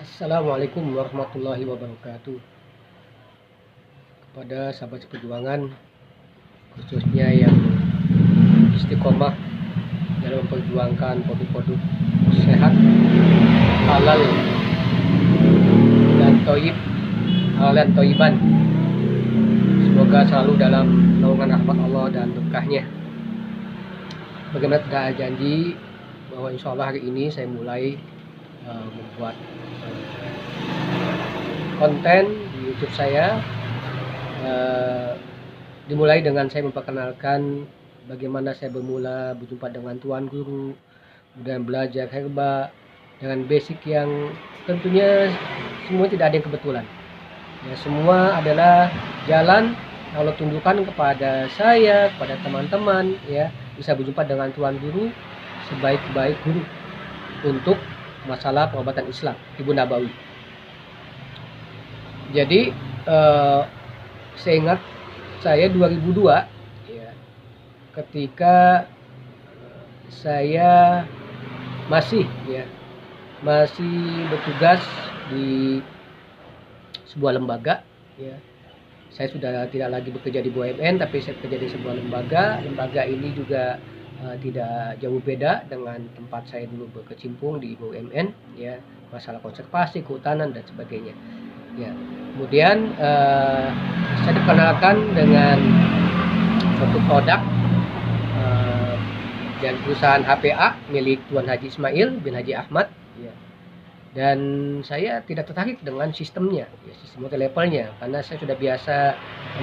Assalamualaikum warahmatullahi wabarakatuh. Kepada sahabat seperjuangan, khususnya yang istiqomah dalam memperjuangkan produk-produk sehat, halal dan toyib, halal dan toyiban. Semoga selalu dalam naungan rahmat Allah dan berkahnya. Bagaimana tidak ada janji bahwa insya Allah hari ini saya mulai membuat konten di YouTube saya. Dimulai dengan saya memperkenalkan bagaimana saya bermula berjumpa dengan Tuan Guru, kemudian belajar herba dengan basic yang tentunya semua tidak ada yang kebetulan. Ya, semua adalah jalan Allah tunjukkan kepada saya, kepada teman-teman, ya, bisa berjumpa dengan Tuan Guru sebaik-baik guru untuk masalah pengobatan Islam, Ibu Nabawi. Jadi saya ingat saya 2002, ya, ketika saya masih bertugas di sebuah lembaga, ya. Saya sudah tidak lagi bekerja di BUMN, tapi saya bekerja di sebuah lembaga. Lembaga ini juga tidak jauh beda dengan tempat saya dulu berkecimpung di BUMN, ya, masalah konservasi, kehutanan dan sebagainya. Ya, kemudian saya dikenalkan dengan suatu produk dan perusahaan HPA milik Tuan Haji Ismail bin Haji Ahmad, ya. Dan saya tidak tertarik dengan sistemnya, ya, sistem levelnya, karena saya sudah biasa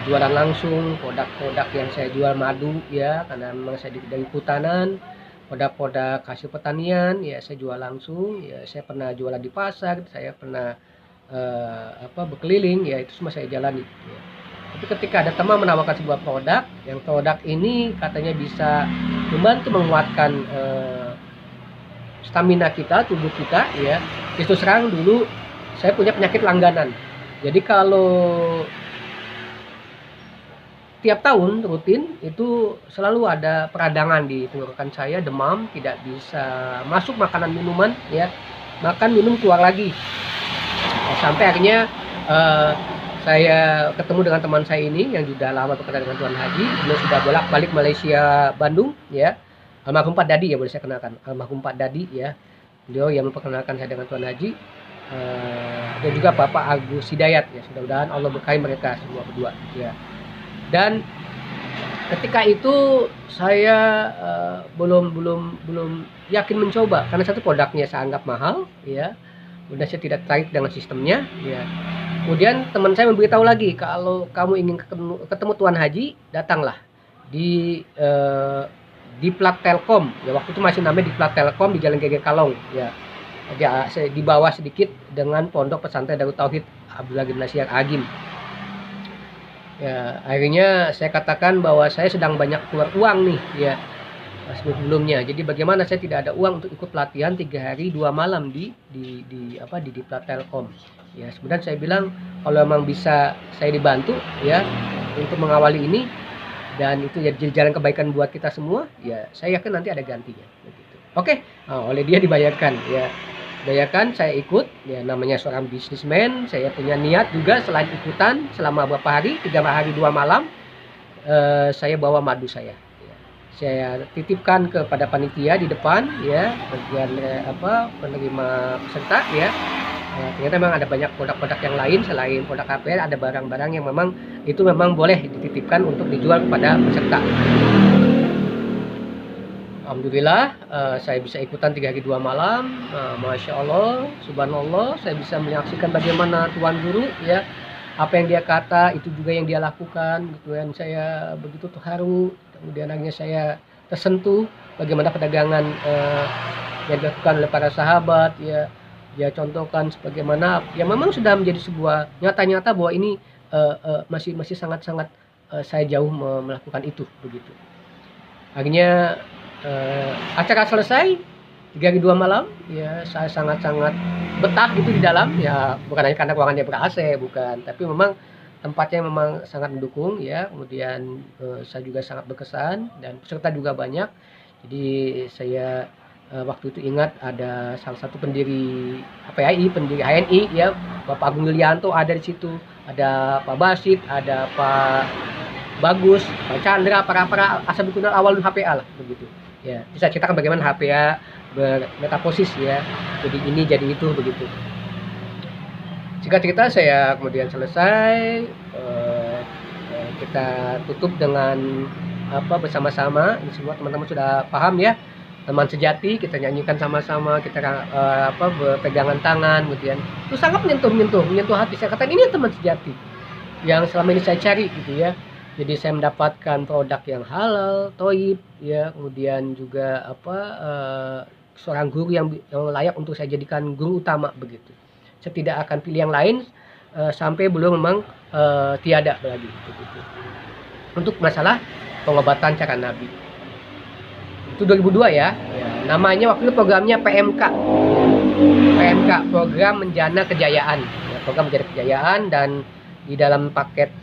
jualan langsung produk-produk yang saya jual madu, ya, karena memang saya dari kehutanan, produk-produk hasil pertanian, ya, saya jual langsung, ya. Saya pernah jualan di pasar, saya pernah berkeliling, ya, itu semua saya jalani, ya. Tapi ketika ada teman menawarkan sebuah produk, yang produk ini katanya bisa membantu menguatkan stamina kita, tubuh kita, ya. Itu serang dulu saya punya penyakit langganan. Jadi kalau tiap tahun rutin itu selalu ada peradangan di tenggorokan saya, demam, tidak bisa masuk makanan minuman, ya. Makan minum keluar lagi. Sampai akhirnya saya ketemu dengan teman saya ini yang sudah lama bekerja dengan Tuan Haji. Beliau sudah bolak-balik Malaysia, Bandung, ya. Almarhum Pak Dadi, ya, boleh saya kenalkan. Almarhum Pak Dadi, ya. Beliau yang memperkenalkan saya dengan Tuan Haji. Dan juga Bapak Agus Hidayat, ya. Mudah-mudahan Allah berkahi mereka semua berdua, ya. Dan ketika itu saya belum yakin mencoba karena satu produknya saya anggap mahal, ya. Kemudian saya tidak tertarik dengan sistemnya, ya. Kemudian teman saya memberitahu lagi, kalau kamu ingin ketemu Tuan Haji, datanglah di Plat Telkom, ya, waktu itu masih namanya di Plat Telkom di Jalan Geger Kalong, ya. Di bawah sedikit dengan Pondok Pesantren Darut Tauhid Abdullah Gimnasial Agim. Ya, akhirnya saya katakan bahwa saya sedang banyak keluar uang nih, ya, sebelumnya. Jadi bagaimana saya tidak ada uang untuk ikut pelatihan 3 hari 2 malam di Plat Telkom. Ya, sebenarnya saya bilang kalau memang bisa saya dibantu, ya, untuk mengawali ini dan itu jadi jalan kebaikan buat kita semua, ya, saya yakin nanti ada gantinya, begitu. Oke, oleh dia dibayarkan, ya. Bayarkan, saya ikut, ya, namanya seorang bisnismen, saya punya niat juga selain ikutan selama berapa hari, 3 hari 2 malam, saya bawa madu saya. Saya titipkan kepada panitia di depan, ya, bagian penerima peserta, ya. Ternyata memang ada banyak produk-produk yang lain selain produk HPR, ada barang-barang yang memang itu memang boleh dititipkan untuk dijual kepada peserta. Alhamdulillah saya bisa ikutan 3 hari 2 malam. Masya Allah, subhanallah, saya bisa menyaksikan bagaimana Tuan Guru, ya, apa yang dia kata itu juga yang dia lakukan, gitu kan. Saya begitu terharu, kemudian akhirnya saya tersentuh bagaimana perdagangan yang dilakukan oleh para sahabat, ya. Dia contohkan sebagaimana ya memang sudah menjadi sebuah nyata-nyata bahwa ini masih sangat-sangat saya jauh melakukan itu, begitu. Akhirnya acara selesai 3 hari 2 malam, ya, saya sangat-sangat betah gitu di dalam, ya, bukan hanya karena ruangannya ber-AC, bukan, tapi memang tempatnya memang sangat mendukung, ya. Kemudian saya juga sangat berkesan dan peserta juga banyak. Jadi saya Waktu itu ingat ada salah satu pendiri PAI, pendiri HNI ya, Bapak Agung Yulianto ada di situ, ada Pak Basit, ada Pak Bagus, Pak Chandra, para ashabul awalun HPA lah begitu. Ya, bisa ceritakan bagaimana HPA bermetaposis ya. Jadi ini jadi itu begitu. Singkat cerita saya kemudian selesai, kita tutup dengan bersama-sama. Ini semua teman-teman sudah paham ya. Teman sejati kita nyanyikan sama-sama, kita berpegangan tangan kemudian itu sangat menyentuh hati. Saya katakan ini teman sejati yang selama ini saya cari gitu ya. Jadi saya mendapatkan produk yang halal, toib ya, kemudian juga seorang guru yang layak untuk saya jadikan guru utama begitu. Saya tidak akan pilih yang lain sampai belum memang tiada lagi begitu. Untuk masalah pengobatan cara Nabi. Itu 2002 ya. Namanya waktu itu programnya PMK, program Menjana Kejayaan ya, program Menjana Kejayaan. Dan di dalam paket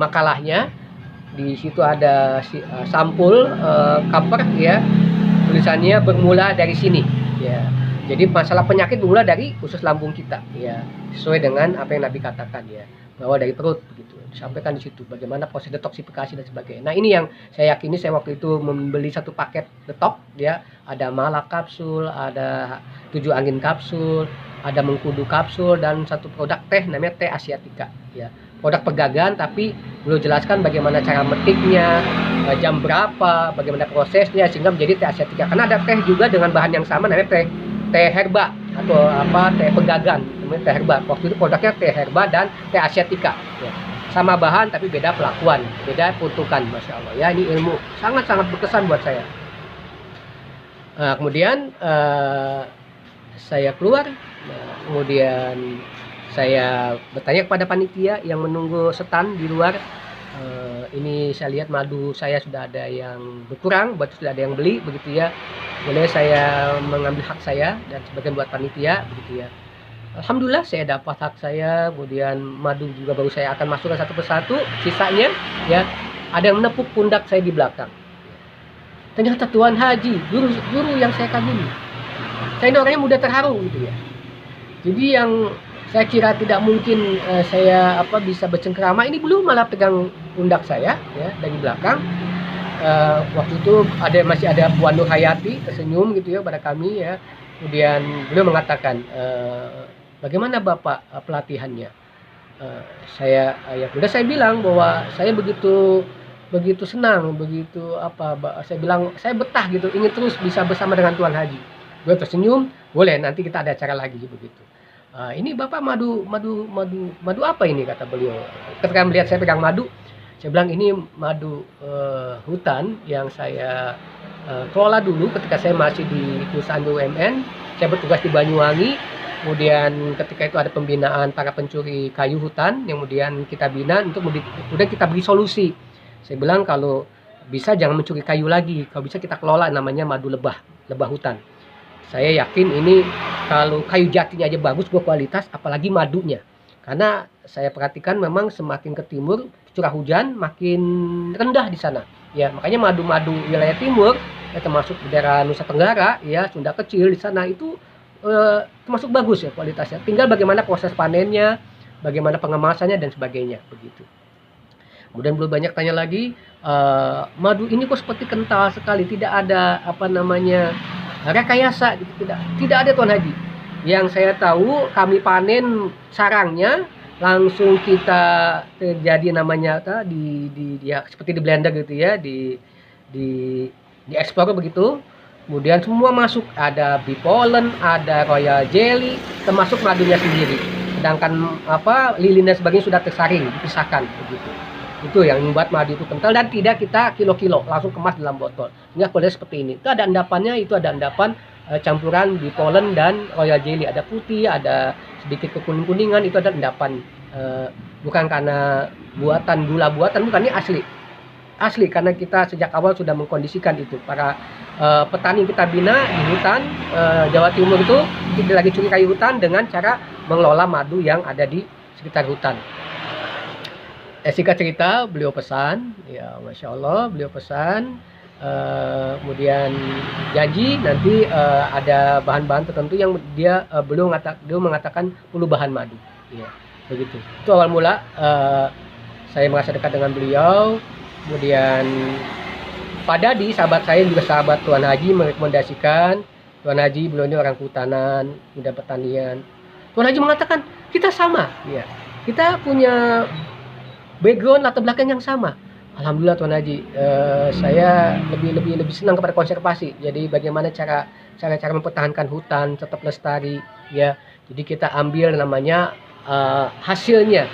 makalahnya di situ ada sampul cover ya, tulisannya bermula dari sini ya. Jadi masalah penyakit bermula dari usus lambung kita ya, sesuai dengan apa yang Nabi katakan ya, bahwa dari perut begitu. Disampaikan di situ bagaimana proses detoksifikasi dan sebagainya. Nah, ini yang saya yakini. Saya waktu itu membeli satu paket detok ya, ada malak kapsul, ada 7 angin kapsul, ada mengkudu kapsul, dan satu produk teh namanya teh asiatica ya. Produk pegagan tapi belum jelaskan bagaimana cara metiknya, jam berapa, bagaimana prosesnya sehingga menjadi teh asiatica. Karena ada teh juga dengan bahan yang sama namanya teh herba atau teh pegagan namanya teh herba. Waktu itu produknya teh herba dan teh asiatica ya. Sama bahan tapi beda pelakuan, beda peruntukan. Masya Allah ya, ini ilmu sangat-sangat berkesan buat saya. Kemudian saya keluar, kemudian saya bertanya kepada panitia yang menunggu setan di luar. Ini saya lihat madu saya sudah ada yang berkurang, berarti sudah ada yang beli begitu ya. Boleh saya mengambil hak saya dan sebagian buat panitia begitu ya. Alhamdulillah saya dapat hak saya, kemudian madu juga baru saya akan masukkan satu persatu, sisanya ya ada yang menepuk pundak saya di belakang. Ternyata Tuan Haji, guru yang saya kagumi. Saya ini orangnya mudah terharu gitu ya. Jadi yang saya kira tidak mungkin saya bisa bercengkerama, ini belum malah pegang pundak saya ya dari belakang. Waktu itu masih ada Puan Nur Hayati tersenyum gitu ya pada kami ya. Kemudian beliau mengatakan, bagaimana Bapak pelatihannya? Saya bilang bahwa saya begitu senang, saya bilang saya betah gitu, ingin terus bisa bersama dengan Tuan Haji. Beliau tersenyum, boleh nanti kita ada acara lagi begitu. Ini Bapak madu apa ini, kata beliau. Ketika melihat saya pegang madu, saya bilang ini madu hutan yang saya kelola dulu ketika saya masih di perusahaan BUMN. Saya bertugas di Banyuwangi. Kemudian ketika itu ada pembinaan para pencuri kayu hutan yang kemudian kita bina untuk kemudian kita beri solusi. Saya bilang kalau bisa jangan mencuri kayu lagi, kalau bisa kita kelola namanya madu lebah hutan. Saya yakin ini kalau kayu jatinya aja bagus berkualitas, apalagi madunya. Karena saya perhatikan memang semakin ke timur curah hujan makin rendah di sana. Ya, makanya madu-madu wilayah timur ya, termasuk daerah Nusa Tenggara ya, Sunda Kecil di sana itu termasuk bagus ya kualitasnya. Tinggal bagaimana proses panennya, bagaimana pengemasannya dan sebagainya begitu. Kemudian belum banyak tanya lagi, madu ini kok seperti kental sekali, tidak ada rekayasa gitu, tidak ada Tuan Haji. Yang saya tahu kami panen sarangnya langsung kita terjadi namanya seperti di blender gitu ya, di ekspor begitu. Kemudian semua masuk, ada bee pollen, ada royal jelly, termasuk madunya sendiri. Sedangkan lilin dan sebagainya sudah tersaring, dipisahkan begitu. Itu yang membuat madu itu kental dan tidak kita kilo-kilo, langsung kemas dalam botol. Sehingga kualitas seperti ini. Itu ada endapannya, itu ada endapan campuran bee pollen dan royal jelly. Ada putih, ada sedikit kekuning-kuningan, itu ada endapan. Bukan karena gula buatan, bukan, ini asli karena kita sejak awal sudah mengkondisikan itu. Para petani kita bina di hutan Jawa Timur itu tidak lagi curi kayu hutan dengan cara mengelola madu yang ada di sekitar hutan. Singkat cerita, beliau pesan ya, Masya Allah, beliau pesan kemudian janji nanti ada bahan-bahan tertentu yang dia belum mengatakan perlu bahan madu, ya begitu. Itu awal mula saya merasa dekat dengan beliau. Kemudian Pak Dadi, sahabat saya juga sahabat Tuan Haji, merekomendasikan Tuan Haji, beliau ini orang kehutanan, muda pertanian. Tuan Haji mengatakan kita sama, ya kita punya background latar belakang yang sama. Alhamdulillah Tuan Haji, saya lebih senang kepada konservasi. Jadi bagaimana cara mempertahankan hutan tetap lestari, ya. Jadi kita ambil namanya hasilnya,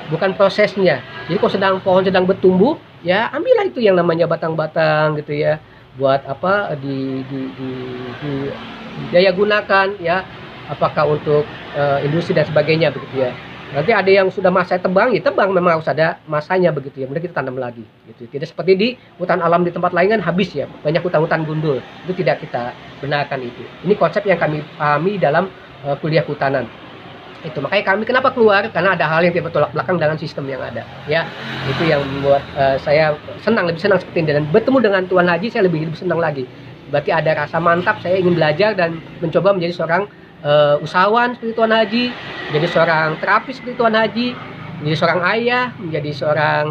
bukan prosesnya. Jadi kalau pohon sedang bertumbuh, ya ambillah itu yang namanya batang-batang gitu ya. Buat apa daya gunakan ya, apakah untuk industri dan sebagainya begitu ya. Nanti ada yang sudah masa tebang, ya tebang, memang harus ada masanya begitu ya. Kemudian kita tanam lagi gitu. Tidak seperti di hutan alam di tempat lain kan habis ya, banyak hutan-hutan gundul. Itu tidak kita benarkan itu. Ini konsep yang kami pahami dalam kuliah kehutanan. Itu makanya kami kenapa keluar, karena ada hal yang tidak bertolak belakang dengan sistem yang ada ya. Itu yang membuat saya lebih senang seperti ini. Dan bertemu dengan Tuan Haji saya lebih senang lagi. Berarti ada rasa mantap, saya ingin belajar dan mencoba menjadi seorang usahawan seperti Tuan Haji, menjadi seorang terapis seperti Tuan Haji, menjadi seorang ayah, menjadi seorang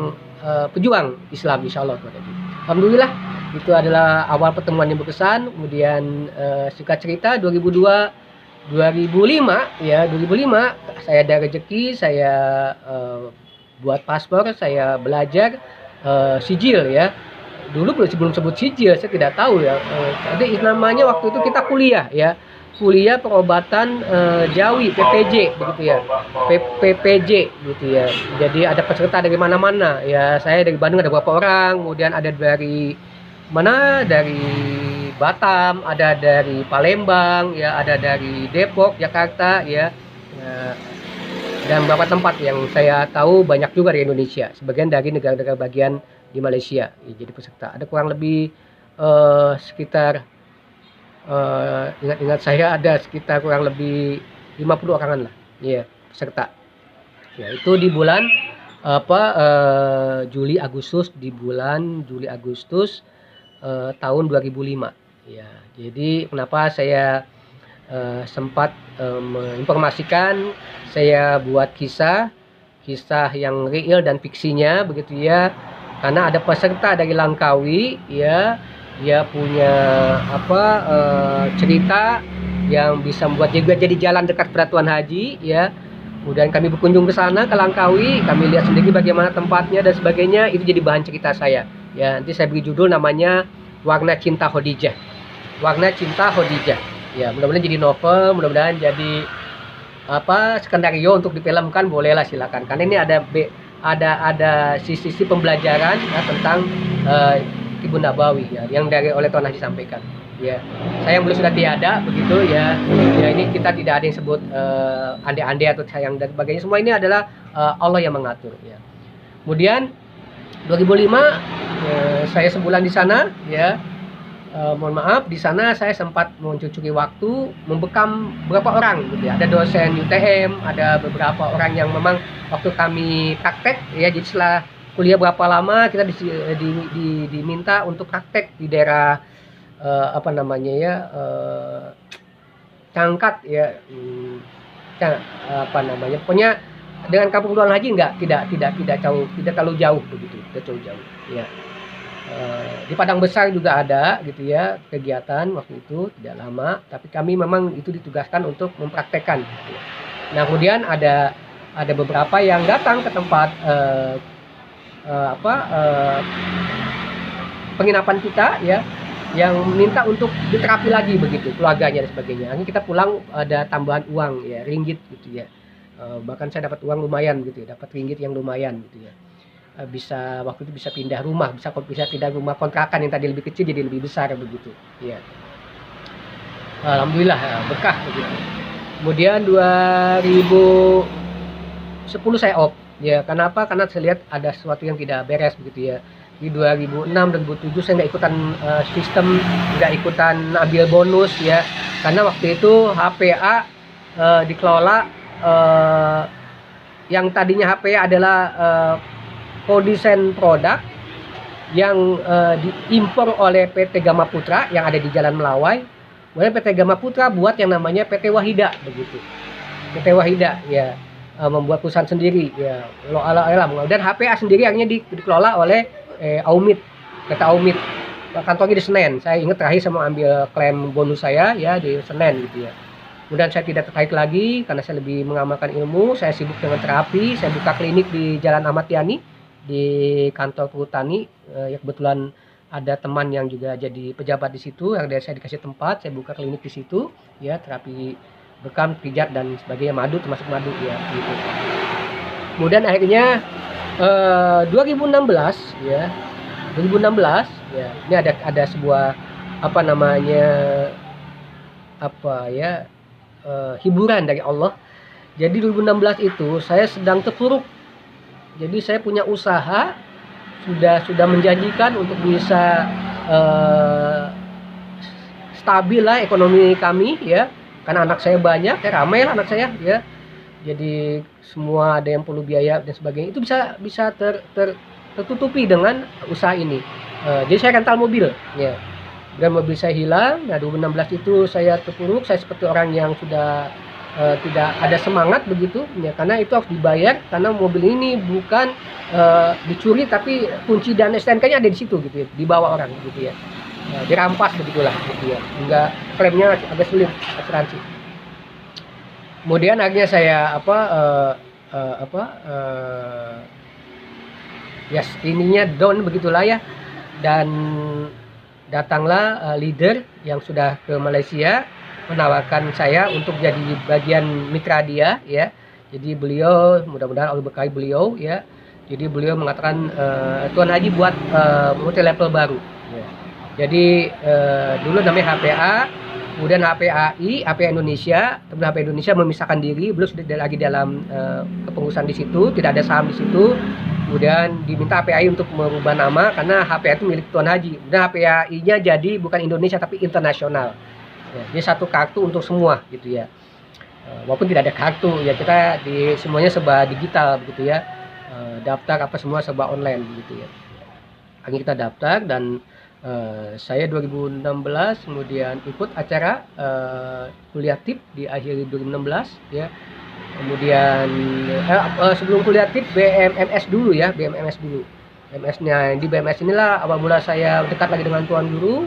pejuang Islam, insya Allah Tuan Haji. Alhamdulillah, itu adalah awal pertemuan yang berkesan. Kemudian singkat cerita 2005 ya, 2005 saya ada rezeki, saya buat paspor, saya belajar sijil ya. Dulu sebelum sebut sijil saya tidak tahu ya. Jadi namanya waktu itu kita kuliah ya. Kuliah perobatan Jawi, PPJ begitu ya. PPJ gitu ya. Jadi ada peserta dari mana-mana ya. Saya dari Bandung ada beberapa orang, kemudian ada dari mana, dari Batam, ada dari Palembang ya, ada dari Depok, Jakarta ya. Dan beberapa tempat yang saya tahu banyak juga dari Indonesia, sebagian dari negara-negara bagian di Malaysia ya, jadi peserta. Ada kurang lebih sekitar ingat-ingat saya ada sekitar kurang lebih 50 orangan lah ya, peserta ya. Itu di bulan Juli Agustus tahun 2005 ya. Jadi kenapa saya sempat menginformasikan, saya buat kisah yang real dan fiksinya begitu ya, karena ada peserta dari Langkawi ya, dia punya cerita yang bisa membuat juga jadi jalan dekat pada Tuan Haji ya. Kemudian kami berkunjung ke sana, ke Langkawi, kami lihat sendiri bagaimana tempatnya dan sebagainya. Itu jadi bahan cerita saya ya. Nanti saya beri judul namanya Warna Cinta Khadijah. Warna Cinta Khadijah ya, mudah-mudahan jadi novel, mudah-mudahan jadi skenario untuk difilmkan, bolehlah silakan. Karena ini ada sisi pembelajaran ya, tentang Ibu Nabawi ya, yang oleh Tuan Haji sampaikan ya. Saya belum sudah tiada begitu ya. Ya ini kita tidak ada yang sebut andai-andai atau sayang dan sebagainya. Semua ini adalah Allah yang mengatur ya. Kemudian 2005 saya sebulan di sana ya. Mohon maaf, di sana saya sempat mencucuri waktu, membekam beberapa orang gitu ya. Ada dosen UTM, ada beberapa orang yang memang waktu kami praktek ya. Jadi setelah kuliah berapa lama kita diminta untuk praktek di daerah Cangkat ya, pokoknya dengan Kampung Tuan Haji tidak terlalu jauh begitu, tidak terlalu jauh ya. Di Padang Besar juga ada gitu ya kegiatan waktu itu, tidak lama, tapi kami memang itu ditugaskan untuk mempraktekkan gitu ya. Nah kemudian ada beberapa yang datang ke tempat penginapan kita ya, yang minta untuk diterapi lagi begitu keluarganya dan sebagainya. Akhirnya kita pulang ada tambahan uang ya, ringgit gitu ya. Bahkan saya dapat uang lumayan gitu ya, dapat ringgit yang lumayan gitu ya. Bisa waktu itu bisa pindah rumah, bisa pindah rumah kontrakan yang tadi lebih kecil jadi lebih besar begitu ya. Alhamdulillah berkah begitu. Kemudian 2010 saya off ya. Kenapa? Karena saya lihat ada sesuatu yang tidak beres begitu ya. Di 2006 2007 saya nggak ikutan sistem, nggak ikutan ambil bonus ya, karena waktu itu HPA dikelola yang tadinya HPA adalah produsen produk yang diimpor oleh PT Gama Putra yang ada di Jalan Melawai. Kemudian PT Gama Putra buat yang namanya PT Wahida begitu. PT Wahida ya membuat perusahaan sendiri ya. Dan HPA sendiri akhirnya dikelola oleh Aumit, PT Aumit. Kantornya di Senen. Saya ingat terakhir saya mau ambil klaim bonus saya ya di Senen gitu ya. Kemudian saya tidak tertarik lagi karena saya lebih mengamalkan ilmu. Saya sibuk dengan terapi. Saya buka klinik di Jalan Ahmad Yani di kantor Perhutani. Ya kebetulan ada teman yang juga jadi pejabat di situ. Yang dari saya dikasih tempat, saya buka klinik di situ. Ya terapi bekam, pijat dan sebagainya, madu termasuk madu ya. Gitu. Kemudian akhirnya 2016 ya. 2016 ya, ini ada sebuah apa namanya hiburan dari Allah. Jadi 2016 itu saya sedang terpuruk. Jadi saya punya usaha sudah menjanjikan untuk bisa stabil lah ekonomi kami ya. Karena anak saya banyak, ya ramai lah anak saya ya. Jadi semua ada yang perlu biaya dan sebagainya. Itu bisa tertutupi dengan usaha ini. Jadi saya rental mobil ya. Dan mobil saya hilang. Nah 2016 itu saya terpuruk. Saya seperti orang yang sudah tidak ada semangat begitu ya, karena itu harus dibayar karena mobil ini bukan dicuri tapi kunci dan STNK-nya ada di situ gitu ya, dibawa orang gitu ya. Dirampas begitulah gitu ya. Enggak, klaimnya agak sulit asuransi. Kemudian akhirnya saya ya ininya down begitulah ya, dan datanglah leader yang sudah ke Malaysia menawarkan saya untuk jadi bagian mitra dia ya. Jadi beliau, mudah-mudahan Allah berkahi beliau ya. Jadi beliau mengatakan Tuan Haji buat multi level baru ya. Jadi dulu namanya HPA, kemudian HPAI, HPA Indonesia, kemudian HPA Indonesia memisahkan diri, beliau sudah lagi dalam kepengurusan di situ, tidak ada saham di situ. Kemudian diminta HPAI untuk merubah nama karena HPA itu milik Tuan Haji. Dan HPAI-nya jadi bukan Indonesia tapi internasional. Ya, dia satu kartu untuk semua gitu ya. Walaupun tidak ada kartu ya, kita di semuanya serba digital begitu ya. Daftar apa semua serba online gitu ya. Akhirnya kita daftar dan saya 2016 kemudian ikut acara kuliah TIP di akhir 2016 ya. Kemudian sebelum kuliah TIP BMMS dulu ya, BMMS dulu. BMMS-nya di BMS inilah awal mula saya dekat lagi dengan Tuan Guru.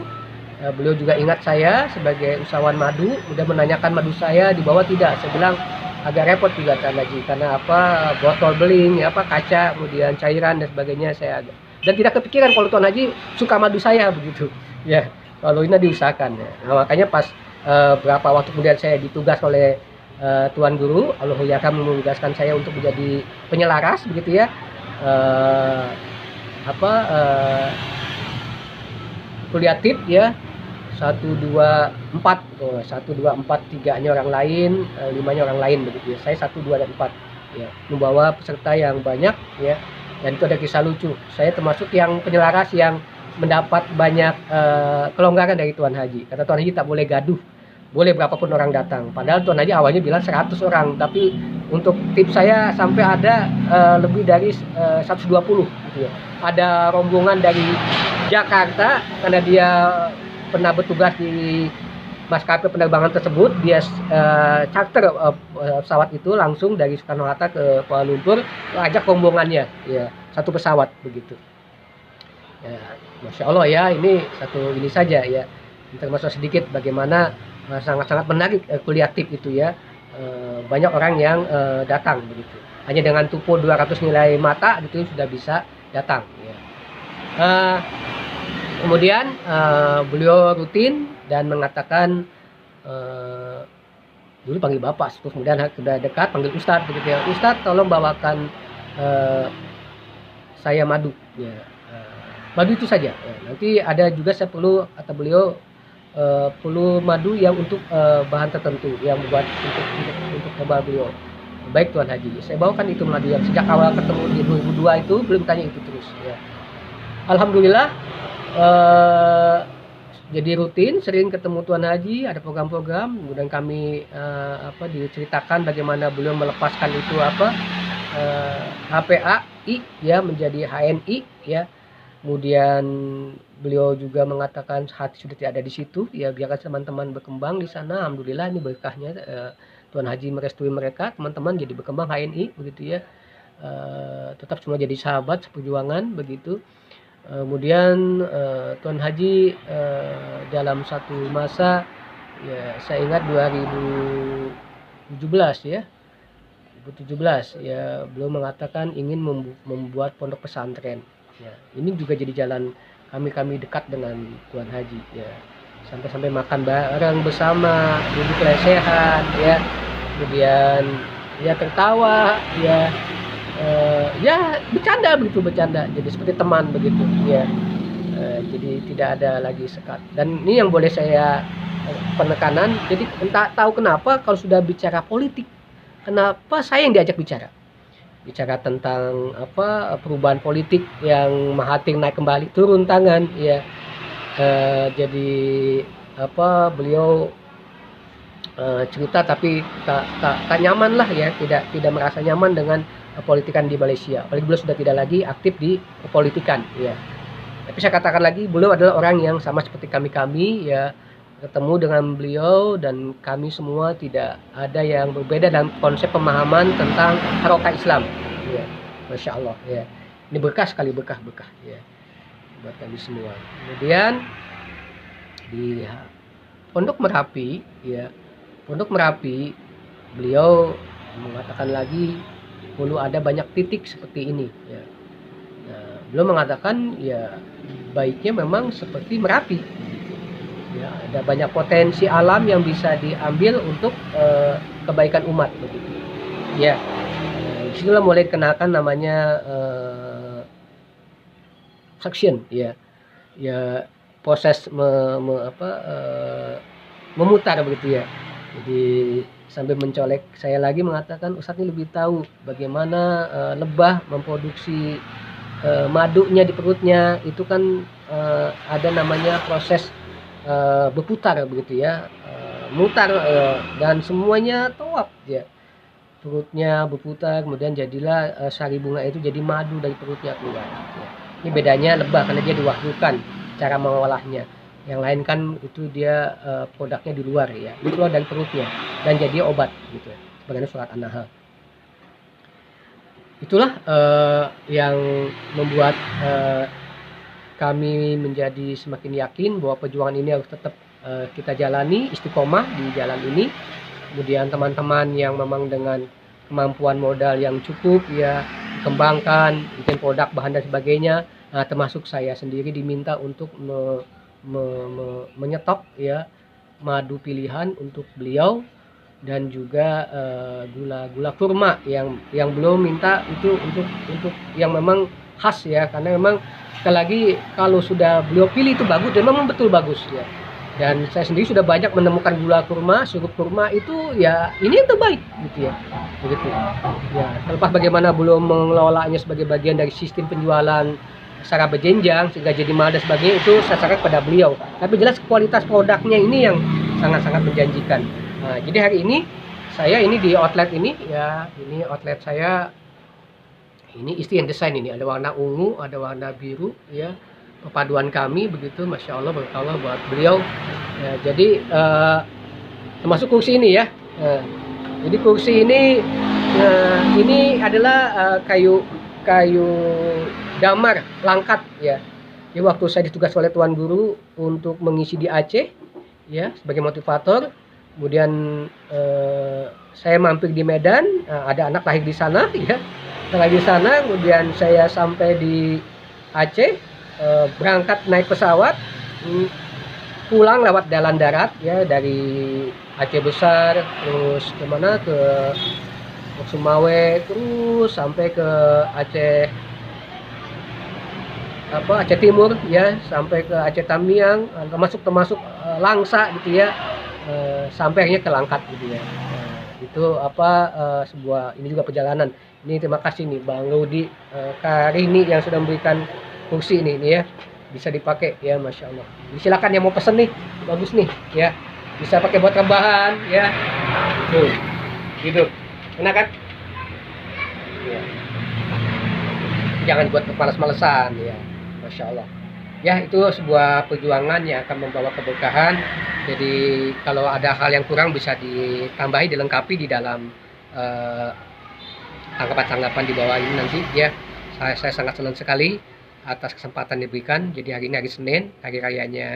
Beliau juga ingat saya sebagai usahawan madu, udah menanyakan madu saya dibawa tidak. Saya bilang agak repot juga Tuan Haji karena apa, botol beling, apa kaca, kemudian cairan dan sebagainya saya agak. Dan tidak kepikiran kalau Tuan Haji suka madu saya begitu. Ya, kalau ini diusahakan ya. Nah, makanya pas berapa waktu kemudian saya ditugas oleh Tuan Guru, Allah akan menugaskan saya untuk menjadi penyelaras begitu ya. Kuliah TIP ya. 1 2 4 3-nya orang lain, 5-nya orang lain begitu ya. Saya 1 2 dan 4 ya, membawa peserta yang banyak ya. Dan itu ada kisah lucu. Saya termasuk yang penyelaras yang mendapat banyak kelonggaran dari Tuan Haji. Karena Tuan Haji tak boleh gaduh. Boleh berapapun orang datang. Padahal Tuan Haji awalnya bilang 100 orang, tapi untuk tips saya sampai ada lebih dari 120 gitu ya. Ada rombongan dari Jakarta karena dia pernah bertugas di maskapai penerbangan tersebut, dia charter pesawat itu langsung dari Soekarno-Hatta ke Kuala Lumpur, ajak rombongannya ya, satu pesawat begitu ya. Masya Allah ya, ini saja ya, termasuk sedikit bagaimana sangat-sangat menarik kuliah TIP itu ya. Banyak orang yang datang begitu, hanya dengan tupo 200 nilai mata gitu sudah bisa datang ya. Kemudian beliau rutin dan mengatakan dulu panggil bapak, terus kemudian sudah dekat panggil Ustadz begitu ya. Ustadz tolong bawakan saya madu ya. Madu itu saja ya. Nanti ada juga saya perlu, kata beliau, perlu madu yang untuk bahan tertentu yang buat untuk obat beliau. Baik Tuan Haji, saya bawakan itu madu yang sejak awal ketemu di 2002 itu belum tanya itu terus ya. Alhamdulillah jadi rutin sering ketemu Tuan Haji, ada program-program, kemudian kami diceritakan bagaimana beliau melepaskan itu HPAI ya menjadi HNI ya. Kemudian beliau juga mengatakan hati sudah tidak ada di situ, ya biarkan teman-teman berkembang di sana. Alhamdulillah ini berkahnya, Tuan Haji merestui mereka, teman-teman jadi berkembang HNI begitu ya. Tetap semua jadi sahabat seperjuangan begitu. Kemudian Tuan Haji dalam satu masa, ya saya ingat 2017 ya, 2017 ya, beliau mengatakan ingin membuat pondok pesantren. Ya, ini juga jadi jalan kami dekat dengan Tuan Haji ya. Sampai-sampai makan bareng bersama, duduk lesehan ya. Kemudian ya tertawa ya, ya bercanda begitu, bercanda. Jadi seperti teman begitu ya. Jadi tidak ada lagi sekat. Dan ini yang boleh saya penekanan, jadi entah tahu kenapa kalau sudah bicara politik, kenapa saya yang diajak bicara tentang apa, perubahan politik yang Mahathir naik kembali turun tangan ya. Jadi apa, beliau cerita tapi tak nyaman lah ya, tidak merasa nyaman dengan politikan di Malaysia. Apalagi beliau sudah tidak lagi aktif di politikan ya. Tapi saya katakan lagi, beliau adalah orang yang sama seperti kami ya, ketemu dengan beliau dan kami semua tidak ada yang berbeda dalam konsep pemahaman tentang harokat Islam ya. Masya Allah ya, ini berkah sekali, berkah ya buat kami semua. Kemudian di Pondok Merapi ya, Pondok Merapi beliau mengatakan lagi perlu ada banyak titik seperti ini ya. Nah, beliau mengatakan ya baiknya memang seperti Merapi ya, ada banyak potensi alam yang bisa diambil untuk kebaikan umat begitu ya. Disitulah mulai dikenalkan namanya suction ya, proses memutar begitu ya. Jadi sampai mencolek saya lagi mengatakan, Ustadz ini lebih tahu bagaimana lebah memproduksi madunya di perutnya. Itu kan ada namanya proses berputar begitu ya, mutar dan semuanya tawaf ya, perutnya berputar, kemudian jadilah sari bunga itu jadi madu dari perutnya keluar ya. Ini bedanya lebah karena dia diwahyukan cara mengolahnya. Yang lain kan itu dia produknya di luar ya, ini keluar dari perutnya dan jadi obat gitu ya, sebagaimana surat An-Nahl. Itulah yang membuat kami menjadi semakin yakin bahwa perjuangan ini harus tetap kita jalani, istiqomah di jalan ini. Kemudian teman-teman yang memang dengan kemampuan modal yang cukup ya, kembangkan, bikin produk, bahan dan sebagainya. Nah, termasuk saya sendiri diminta untuk menyetok ya madu pilihan untuk beliau, dan juga gula kurma yang belum minta itu untuk yang memang khas ya, karena memang sekali lagi kalau sudah beliau pilih itu bagus dan memang betul bagus ya. Dan saya sendiri sudah banyak menemukan gula kurma, sirup kurma itu ya ini yang terbaik gitu ya, begitu ya. Terlepas bagaimana belum mengelolanya sebagai bagian dari sistem penjualan secara berjenjang sehingga jadi mahal dan sebagainya, itu saya serahkan pada beliau. Tapi jelas kualitas produknya ini yang sangat-sangat menjanjikan. Nah, jadi hari ini saya ini di outlet ini ya, ini outlet saya ini istri yang desain, ini ada warna ungu, ada warna biru ya, perpaduan kami begitu, masya Allah, berkah buat beliau ya. Jadi termasuk kursi ini ya, jadi kursi ini adalah kayu damar langkat ya. Jadi waktu saya ditugas oleh Tuan Guru untuk mengisi di Aceh ya sebagai motivator, kemudian saya mampir di Medan, ada anak lahir di sana ya, di sana, kemudian saya sampai di Aceh, berangkat naik pesawat, pulang lewat jalan darat ya, dari Aceh Besar terus kemana ke Sumawe, terus sampai ke Aceh Aceh Timur ya, sampai ke Aceh Tamiang, termasuk Langsa gitu ya, sampai akhirnya ke Langkat gitu ya. Itu sebuah ini juga perjalanan. Ini terima kasih nih Bang Rudi Karini yang sudah memberikan kursi ini ya, bisa dipakai ya, masya Allah. Silakan yang mau pesen nih, bagus nih ya, bisa pakai buat rebahan ya, tuh gitu, enak kan ya. Jangan buat malas-malesan ya. Masya Allah. Ya, itu sebuah perjuangan yang akan membawa keberkahan. Jadi kalau ada hal yang kurang bisa ditambahi, dilengkapi di dalam eh, tanggapan-tanggapan di bawah ini nanti ya. Saya sangat senang sekali atas kesempatan diberikan. Jadi hari ini hari Senin, hari rayanya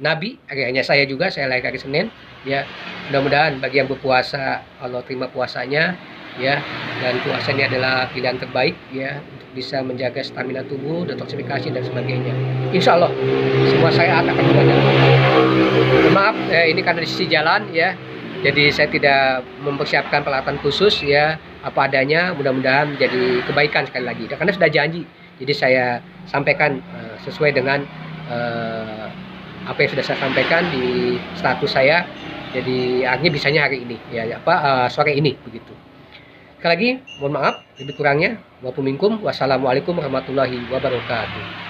Nabi, hari rayanya saya juga, saya lahir hari Senin ya. Mudah-mudahan bagi yang berpuasa Allah terima puasanya ya, dan puasa ini adalah pilihan terbaik ya untuk bisa menjaga stamina tubuh, detoksifikasi dan sebagainya. Insya Allah semua saya akan berjalan. Maaf, ini karena di sisi jalan ya, jadi saya tidak mempersiapkan peralatan khusus ya, apa adanya. Mudah-mudahan menjadi kebaikan sekali lagi. Dan karena sudah janji, jadi saya sampaikan sesuai dengan apa yang sudah saya sampaikan di status saya. Jadi akhirnya bisanya hari ini ya, sore ini begitu. Sekali lagi mohon maaf lebih kurangnya. Wassalamualaikum warahmatullahi wabarakatuh.